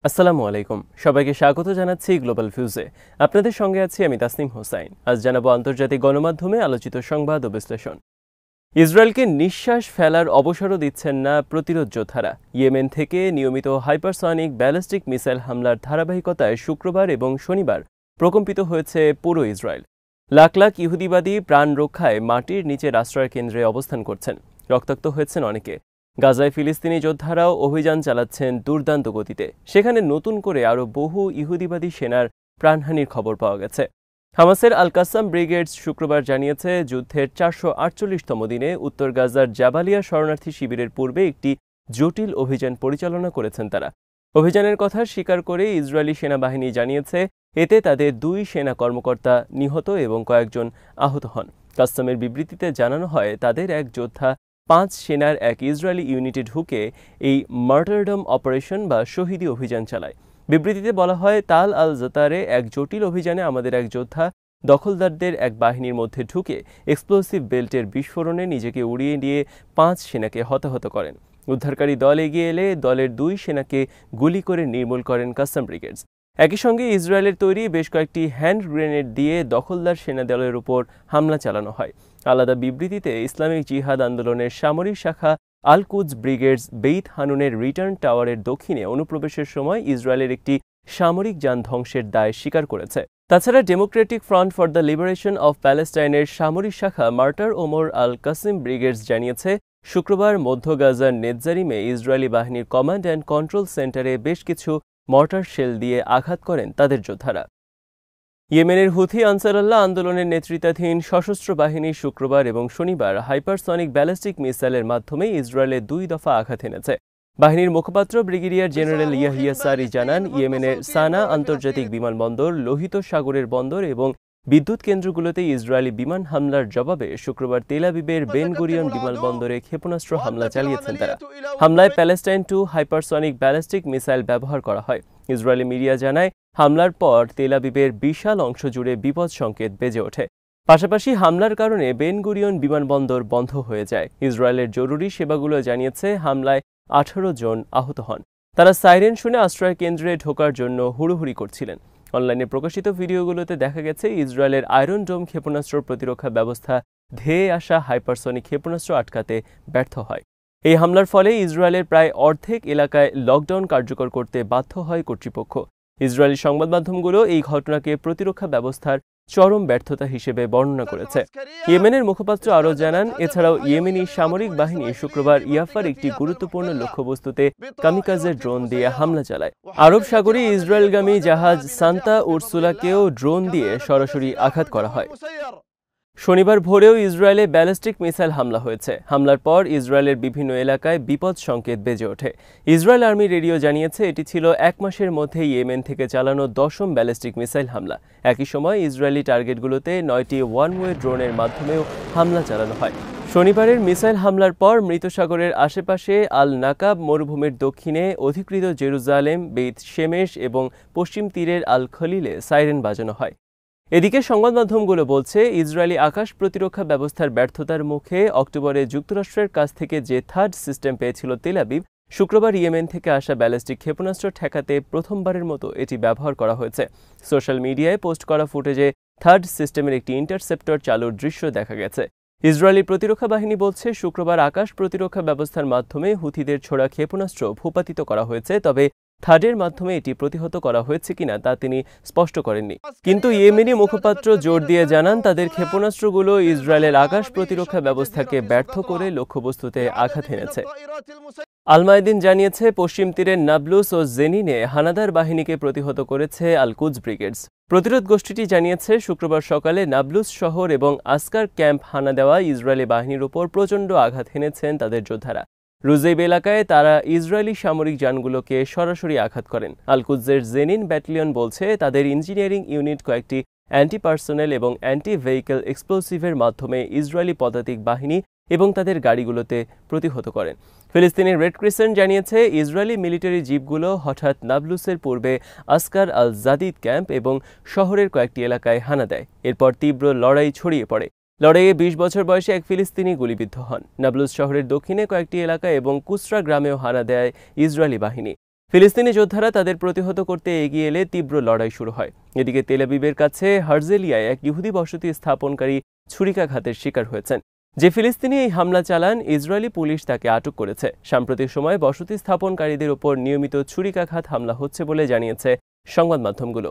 আসসালামু আলাইকুম সবাইকে স্বাগত জানাচ্ছি গ্লোবাল ভিউজে। আপনাদের সঙ্গে আছি আমি তাসনিম হোসাইন। আজ জানাবো আন্তর্জাতিক গণমাধ্যমে আলোচিত সংবাদ ও বিশ্লেষণ। ইসরায়েলকে নিঃশ্বাস ফেলার অবসরও দিচ্ছেন না প্রতিরোধ যোদ্ধারা। ইয়েমেন থেকে নিয়মিত হাইপারসনিক ব্যালিস্টিক মিসাইল হামলার ধারাবাহিকতায় শুক্রবার এবং শনিবার প্রকম্পিত হয়েছে পুরো ইসরায়েল। লাখ লাখ ইহুদিবাদী প্রাণ রক্ষায় মাটির নিচে আশ্রয় কেন্দ্রে অবস্থান করছেন। রক্তাক্ত হয়েছেন অনেকে। গাজায় ফিলিস্তিনি যোদ্ধারাও অভিযান চালাচ্ছেন দুর্দান্ত গতিতে। সেখানে নতুন করে আরও বহু ইহুদিবাদী সেনার প্রাণহানির খবর পাওয়া গেছে। হামাসের আল কাসাম ব্রিগেডস শুক্রবার জানিয়েছে, যুদ্ধের 448তম দিনে উত্তর গাজার জাবালিয়া শরণার্থী শিবিরের পূর্বে একটি জটিল অভিযান পরিচালনা করেছেন তারা। অভিযানের কথা স্বীকার করে ইসরায়েলি সেনাবাহিনী জানিয়েছে, এতে তাদের 2 সেনা কর্মকর্তা নিহত এবং কয়েকজন আহত হন। কাসামের বিবৃতিতে জানানো হয়, তাদের এক যোদ্ধা 5 সেনার এক ইসরায়েলি ইউনিটে ঢুকে এই মার্টারডম অপারেশন বা শহীদি অভিযান চালায়। বিবৃতিতে বলা হয়, তাল আল জাতারে এক জটিল অভিযানে আমাদের এক যোদ্ধা দখলদারদের এক বাহিনীর মধ্যে ঢুকে এক্সপ্লোসিভ বেল্টের বিস্ফোরণে নিজেকে উড়িয়ে নিয়ে 5 সেনাকে হতাহত করেন। উদ্ধারকারী দল এগিয়ে এলে দলের 2 সেনাকে গুলি করে নির্মূল করেন কাসাম ব্রিগেডস। একই সঙ্গে ইসরায়েলের তৈরি বেশ কয়েকটি হ্যান্ড গ্রেনেড দিয়ে দখলদার সেনা দলের উপর হামলা চালানো হয়। আলাদা বিবৃতিতে ইসলামিক জিহাদ আন্দোলনের সামরিক শাখা আল কুদস ব্রিগেডস বেইত হানুনের রিটার্ন টাওয়ারের দক্ষিণে অনুপ্রবেশের সময় ইসরায়েলের একটি সামরিক যান ধ্বংসের দায় স্বীকার করেছে। তাছাড়া democratic front for the liberation of প্যালেস্টাইনের সামরিক শাখা martyr Omar al Qasim Brigades জানিয়েছে, শুক্রবার মধ্য গাজার নেতজারিমে ইসরায়েলি বাহিনীর কমান্ড অ্যান্ড কন্ট্রোল সেন্টারে বেশ কিছু মর্টার শেল দিয়ে আঘাত করেন তাদের যোদ্ধারা। ইয়েমেনের হুথি আনসারুল্লাহ আন্দোলনের নেতৃত্বাধীন সশস্ত্র বাহিনী শুক্রবার এবং শনিবার হাইপারসনিক ব্যালিস্টিক মিসাইলের মাধ্যমে ইসরায়েলে 2 দফা আঘাত এনেছে। বাহিনীর মুখপাত্র ব্রিগেডিয়ার জেনারেল ইয়াহিয়া সারি জানান, ইয়েমেনের সানা আন্তর্জাতিক বিমানবন্দর, লোহিত সাগরের বন্দর এবং বিদ্যুৎ কেন্দ্রগুলোতে ইসরায়েলি বিমান হামলার জবাবে শুক্রবার তেল আবিবের বেন গুরিয়ন বিমানবন্দরে ক্ষেপণাস্ত্র হামলা চালিয়েছেন তারা। হামলায় প্যালেস্টাইন 2 হাইপারসনিক ব্যালিস্টিক মিসাইল ব্যবহার করা হয়। ইসরায়েলি মিডিয়া জানায়, হামলার পর তেল আবিবের বিশাল অংশ জুড়ে বিপদ সংকেত বেজে ওঠে। পাশাপাশি হামলার কারণে বেন গুরিয়ন বিমানবন্দর বন্ধ হয়ে যায়। ইসরায়েলের জরুরি সেবাগুলো জানিয়েছে, হামলায় 18 জন আহত হন। তারা সাইরেন শুনে আশ্রয় কেন্দ্রে ঢোকার জন্য হুড়োহুড়ি করছিলেন। অনলাইনে প্রকাশিত ভিডিওগুলোতে দেখা গেছে, ইসরায়েলের আয়রন ডোম ক্ষেপণাস্ত্র প্রতিরক্ষা ব্যবস্থা ধেয়ে আসা হাইপারসনিক ক্ষেপণাস্ত্র আটকাতে ব্যর্থ হয়। এই হামলার ফলে ইসরায়েলের প্রায় অর্ধেক এলাকায় লকডাউন কার্যকর করতে বাধ্য হয় কর্তৃপক্ষ। ইসরায়েলি সংবাদ মাধ্যমগুলো এই ঘটনাকে প্রতিরক্ষা ব্যবস্থার চরম ব্যর্থতা হিসেবে বর্ণনা করেছে। ইয়েমেনের মুখপাত্র আরও জানান, এছাড়াও ইয়েমেনি সামরিক বাহিনী শুক্রবার ইয়াফার একটি গুরুত্বপূর্ণ লক্ষ্যবস্তুতে কামিকাজের ড্রোন দিয়ে হামলা চালায়। আরব সাগরে ইসরায়েলগামী জাহাজ সান্তা উরসুলাকেও ড্রোন দিয়ে সরাসরি আঘাত করা হয়। শনিবার ভোরেও ইসরায়েলে ব্যালিস্টিক মিসাইল হামলা হয়েছে। হামলার পর ইসরায়েলের বিভিন্ন এলাকায় বিপদ সংকেত বেজে ওঠে। ইসরায়েল আর্মি রেডিও জানিয়েছে, এটি ছিল 1 মাসের মধ্যে ইয়েমেন থেকে চালানো 10ম ব্যালিস্টিক মিসাইল হামলা। একই সময় ইসরায়েলি টার্গেটগুলোতে 9টি ওয়ান-ওয়ে ড্রোনের মাধ্যমেও হামলা চালানো হয়। শনিবারের মিসাইল হামলার পর মৃত সাগরের আশেপাশে আল নাকাব মরুভূমির দক্ষিণে অধিকৃত জেরুজালেম, বেইত শেমেশ এবং পশ্চিম তীরের আল খলিলে সাইরেন বাজানো হয়। এদিকে সংবাদ মাধ্যমগুলো বলছে, ইসরায়েলি আকাশ প্রতিরক্ষা ব্যবস্থার ব্যর্থতার মুখে অক্টোবরে যুক্তরাষ্ট্রের কাছ থেকে যে থার্ড সিস্টেম পেয়েছিল তেল আবিব, শুক্রবার ইয়েমেন থেকে আসা ব্যালিস্টিক ক্ষেপণাস্ত্র ঠেকাতে প্রথমবারের মতো এটি ব্যবহার করা হয়েছে। সোশ্যাল মিডিয়ায় পোস্ট করা ফুটেজে থার্ড সিস্টেমের একটি ইন্টারসেপ্টর চালুর দৃশ্য দেখা গেছে। ইসরায়েলি প্রতিরক্ষা বাহিনী বলছে, শুক্রবার আকাশ প্রতিরক্ষা ব্যবস্থার মাধ্যমে হুথিদের ছোড়া ক্ষেপণাস্ত্র ভূপাতিত করা হয়েছে, তবে থার্ডের মাধ্যমে এটি প্রতিহত করা হয়েছে কিনা তা তিনি স্পষ্ট করেননি। কিন্তু ইয়েমেনি মুখপাত্র জোর দিয়ে জানান, তাদের ক্ষেপণাস্ত্রগুলো ইসরায়েলের আকাশ প্রতিরক্ষা ব্যবস্থাকে ব্যর্থ করে লক্ষ্যবস্তুতে আঘাত এনেছে। আল মায়াদিন জানিয়েছে, পশ্চিম তীরের নাবলুস ও জেনিনে হানাদার বাহিনীকে প্রতিহত করেছে আল কুদস ব্রিগেডস। প্রতিরোধ গোষ্ঠীটি জানিয়েছে, শুক্রবার সকালে নাবলুস শহর এবং আসকার ক্যাম্প হানা দেওয়া ইসরায়েলি বাহিনীর উপর প্রচণ্ড আঘাত হেনেছেন তাদের যোদ্ধারা। রুজেইব এলাকায় তারা ইসরায়েলি সামরিক যানগুলোকে সরাসরি আঘাত করেন। আল কুদসের জেনিন ব্যাটালিয়ন বলছে, তাদের ইঞ্জিনিয়ারিং ইউনিট কয়েকটি অ্যান্টি পার্সোনেল এবং অ্যান্টি ভেহিকল এক্সপ্লোসিভের মাধ্যমে ইসরায়েলি পদাতিক বাহিনী এবং তাদের গাড়িগুলোতে প্রতিহত করেন। ফিলিস্তিনের রেড ক্রিসেন্ট জানিয়েছে, ইসরায়েলি মিলিটারি জিপগুলো হঠাৎ নাবলুসের পূর্বে আসকার আল জাদিদ ক্যাম্প এবং শহরের কয়েকটি এলাকায় হানা দেয়। এরপর তীব্র লড়াই ছড়িয়ে পড়ে। লড়াইয়ে 20 বছর বয়সী এক ফিলিস্তিনি গুলিবিদ্ধ হন। নাবলুস শহরের দক্ষিণে কয়েকটি এলাকা এবং কুসরা গ্রামেও হানা দেয় ইসরায়েলি বাহিনী। ফিলিস্তিনি যোদ্ধারা তাদের প্রতিহত করতে এগিয়ে এলে তীব্র লড়াই শুরু হয়। এদিকে তেল আবিবের কাছে হারজেলিয়ায় এক ইহুদি বসতি স্থাপনকারী ছুরিকাঘাতের শিকার হয়েছেন। যে ফিলিস্তিনি এই হামলা চালান, ইসরায়েলি পুলিশ তাকে আটক করেছে। সাম্প্রতিক সময়ে বসতি স্থাপনকারীদের উপর নিয়মিত ছুরিকাঘাত হামলা হচ্ছে বলে জানিয়েছে সংবাদ মাধ্যমগুলো।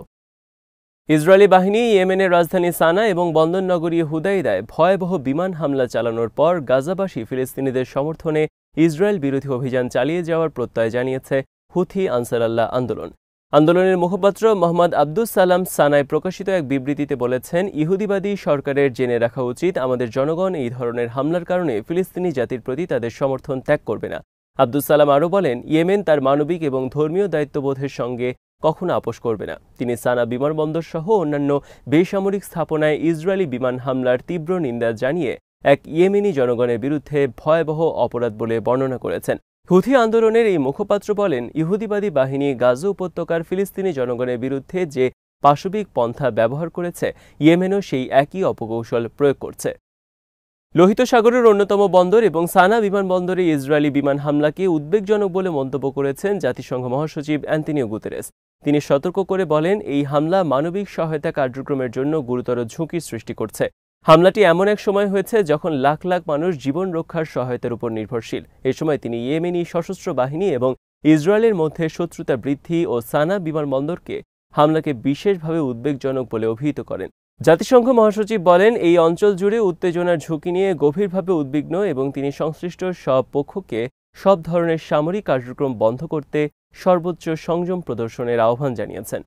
ইসরায়েলি বাহিনী ইয়েমেনের রাজধানী সানা এবং বন্দরনগরী হুদাইদায় ভয়াবহ বিমান হামলা চালানোর পর গাজাবাসী ফিলিস্তিনিদের সমর্থনে ইসরায়েল বিরোধী অভিযান চালিয়ে যাওয়ার প্রত্যয় জানিয়েছে হুথি আনসারাল্লাহ আন্দোলন। আন্দোলনের মুখপাত্র মোহাম্মদ আব্দুস সালাম সানায় প্রকাশিত এক বিবৃতিতে বলেছেন, ইহুদিবাদী সরকারের জেনে রাখা উচিত আমাদের জনগণ এই ধরনের হামলার কারণে ফিলিস্তিনি জাতির প্রতি তাদের সমর্থন ত্যাগ করবে না। আব্দুস সালাম আরও বলেন, ইয়েমেন তার মানবিক এবং ধর্মীয় দায়িত্ববোধের সঙ্গে কখনো আপোষ করবে না। তিনি সানা বিমানবন্দর সহ অন্যান্য বেসামরিক স্থাপনায় ইসরায়েলি বিমান হামলার তীব্র নিন্দা জানিয়ে এক ইয়েমেনি জনগণের বিরুদ্ধে ভয়াবহ অপরাধ বলে বর্ণনা করেছেন। হুথি আন্দোলনের এই মুখপাত্র বলেন, ইহুদিবাদী বাহিনী গাজা উপত্যকার ফিলিস্তিনি জনগণের বিরুদ্ধে যে পাশবিক পন্থা ব্যবহার করেছে, ইয়েমেনও সেই একই অপকৌশল প্রয়োগ করছে। লোহিত সাগরের অন্যতম বন্দর এবং সানা বিমানবন্দরে ইসরায়েলি বিমান হামলাকে উদ্বেগজনক বলে মন্তব্য করেছেন জাতিসংঘ মহাসচিব অ্যান্তোনিও গুতেরেস। তিনি সতর্ক করে বলেন, এই হামলা মানবিক সহায়তা কার্যক্রমের জন্য গুরুতর ঝুঁকির সৃষ্টি করছে। হামলাটি এমন এক সময় হয়েছে যখন লাখ লাখ মানুষ জীবন রক্ষার সহায়তার উপর নির্ভরশীল। এ সময় তিনি ইয়েমেনি সশস্ত্র বাহিনী এবং ইসরায়েলের মধ্যে শত্রুতা বৃদ্ধি ও সানা বিমানবন্দরকে হামলাকে বিশেষভাবে উদ্বেগজনক বলে অভিহিত করেন। জাতিসংঘ মহাসচিব বলেন, এই অঞ্চল জুড়ে উত্তেজনার ঝুঁকি নিয়ে গভীরভাবে উদ্বিগ্ন এবং তিনি সংশ্লিষ্ট সব পক্ষকে সব ধরনের সামরিক কার্যক্রম বন্ধ করতে সর্বোচ্চ সংযম প্রদর্শনের আহ্বান জানিয়েছেন।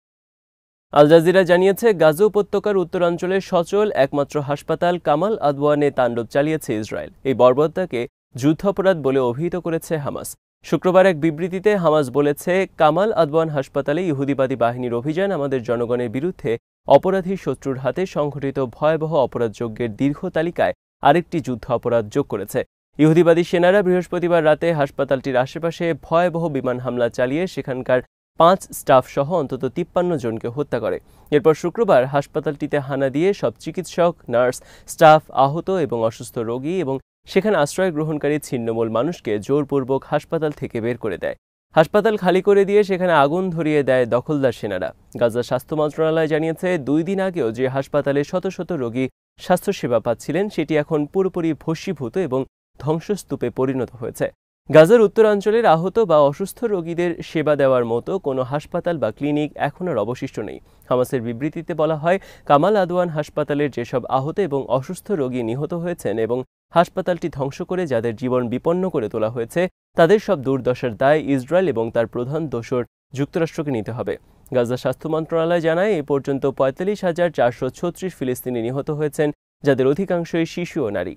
আল জাজিরা জানিয়েছে, গাজা উপত্যকার উত্তরাঞ্চলের সচল একমাত্র হাসপাতাল কামাল আদওয়ানে তাণ্ডব চালিয়েছে ইসরায়েল। এই বর্বরতাকে যুদ্ধাপরাধ বলে অভিহিত করেছে হামাস। শুক্রবার এক বিবৃতিতে হামাস বলেছে, কামাল আদওয়ান হাসপাতালে ইহুদিবাদী বাহিনীর অভিযান আমাদের জনগণের বিরুদ্ধে অপরাধী শত্রুর হাতে সংঘটিত ভয়াবহ অপরাধযজ্ঞের দীর্ঘ তালিকায় আরেকটি যুদ্ধ অপরাধ যোগ করেছে। ইহুদিবাদী সেনারা বৃহস্পতিবার রাতে হাসপাতালটির আশেপাশে ভয়াবহ বিমান হামলা চালিয়ে সেখানকার 5 স্টাফ সহ অন্তত 53 জনকে হত্যা করে। এরপর শুক্রবার হাসপাতালটিতে হানা দিয়ে সব চিকিৎসক, নার্স, স্টাফ, আহত এবং অসুস্থ রোগী এবং সেখানে আশ্রয় গ্রহণকারী ছিন্নমূল মানুষকে জোরপূর্বক হাসপাতাল থেকে বের করে দেয়। হাসপাতাল খালি করে দিয়ে সেখানে আগুন ধরিয়ে দেয় দখলদার সেনারা। গাজা স্বাস্থ্য মন্ত্রণালয় জানিয়েছে, 2 দিন আগেও যে হাসপাতালে শত শত রোগী স্বাস্থ্যসেবা পাচ্ছিলেন সেটি এখন পুরোপুরি ভস্মীভূত এবং ধ্বংসস্তূপে পরিণত হয়েছে। গাজার উত্তরাঞ্চলের আহত বা অসুস্থ রোগীদের সেবা দেওয়ার মতো কোনো হাসপাতাল বা ক্লিনিক এখন আর অবশিষ্ট নেই। হামাসের বিবৃতিতে বলা হয়, কামাল আদওয়ান হাসপাতালের যেসব আহত এবং অসুস্থ রোগী নিহত হয়েছেন এবং হাসপাতালটি ধ্বংস করে যাদের জীবন বিপন্ন করে তোলা হয়েছে, তাদের সব দুর্দশার দায় ইসরায়েল এবং তার প্রধান দোসর যুক্তরাষ্ট্রকে নিতে হবে। গাজা স্বাস্থ্য মন্ত্রণালয় জানায়, এ পর্যন্ত 45,436 ফিলিস্তিনি নিহত হয়েছেন, যাদের অধিকাংশই শিশু ও নারী।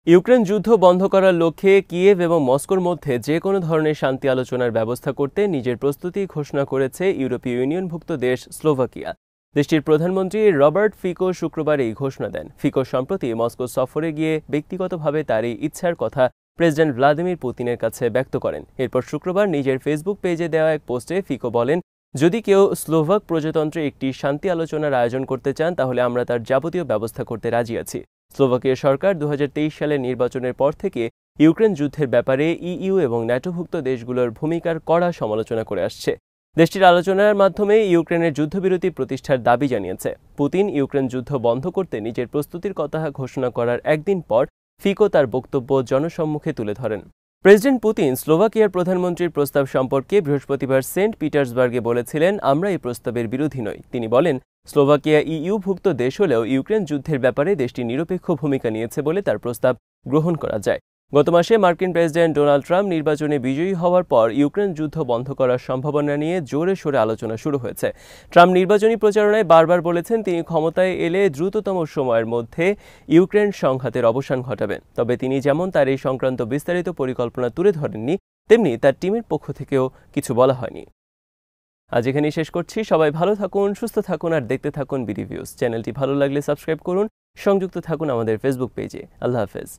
ইউক্রেন যুদ্ধ বন্ধ করার লক্ষ্যে কিয়েভ এবং মস্কোর মধ্যে যে কোনো ধরনের শান্তি আলোচনার ব্যবস্থা করতে নিজের প্রস্তুতি ঘোষণা করেছে ইউরোপীয় ইউনিয়নভুক্ত দেশ স্লোভাকিয়া। দেশটির প্রধানমন্ত্রী রবার্ট ফিকো শুক্রবার এই ঘোষণা দেন। ফিকো সম্প্রতি মস্কো সফরে গিয়ে ব্যক্তিগতভাবে তার এই ইচ্ছার কথা প্রেসিডেন্ট ভ্লাদিমির পুতিনের কাছে ব্যক্ত করেন। এরপর শুক্রবার নিজের ফেসবুক পেজে দেওয়া এক পোস্টে ফিকো বলেন, যদি কেউ স্লোভাক প্রজাতন্ত্রে একটি শান্তি আলোচনার আয়োজন করতে চান তাহলে আমরা তার যাবতীয় ব্যবস্থা করতে রাজি আছি। স্লোভাকিয়া সরকার 2023 সালের নির্বাচনের পর থেকে ইউক্রেন যুদ্ধের ব্যাপারে ইইউ এবং ন্যাটোভুক্ত দেশগুলোর ভূমিকার কড়া সমালোচনা করে আসছে। দেশটির আলোচনার মাধ্যমে ইউক্রেনের যুদ্ধবিরতি প্রতিষ্ঠার দাবি জানিয়েছে। পুতিন ইউক্রেন যুদ্ধ বন্ধ করতে নিজের প্রস্তুতির কথা ঘোষণা করার একদিন পর ফিকো তার বক্তব্য জনসম্মুখে তুলে ধরেন। প্রেসিডেন্ট পুতিন স্লোভাকিয়ার প্রধানমন্ত্রীর প্রস্তাব সম্পর্কে বৃহস্পতিবার সেন্ট পিটার্সবার্গে বলেছিলেন, আমরা এই প্রস্তাবের বিরোধী নই। তিনি বলেন, স্লোভাকিয়া ইইউভুক্ত দেশ হলেও ইউক্রেন যুদ্ধের ব্যাপারে দেশটি নিরপেক্ষ ভূমিকা নিয়েছে বলে তার প্রস্তাব গ্রহণ করা যায়। গত মাসে মার্কিন প্রেসিডেন্ট ডোনাল্ড ট্রাম্প নির্বাচনে বিজয়ী হওয়ার পর ইউক্রেন যুদ্ধ বন্ধ করার সম্ভাবনা নিয়ে জোরে সোরে আলোচনা শুরু হয়েছে। ট্রাম্প নির্বাচনী প্রচারণায় বারবার বলেছেন তিনি ক্ষমতায় এলে দ্রুততম সময়ের মধ্যে ইউক্রেন সংঘাতের অবসান ঘটাবেন। তবে তিনি যেমন তার এই সংক্রান্ত বিস্তারিত পরিকল্পনা তুলে ধরেননি, তেমনি তার টিমের পক্ষ থেকেও কিছু বলা হয়নি। আজ এখানেই শেষ করছি। সবাই ভালো থাকুন, সুস্থ থাকুন আর দেখতে থাকুন বিডি ভিউজ। চ্যানেলটি ভালো লাগলে সাবস্ক্রাইব করুন, সংযুক্ত থাকুন আমাদের ফেসবুক পেজে। আল্লাহ হাফেজ।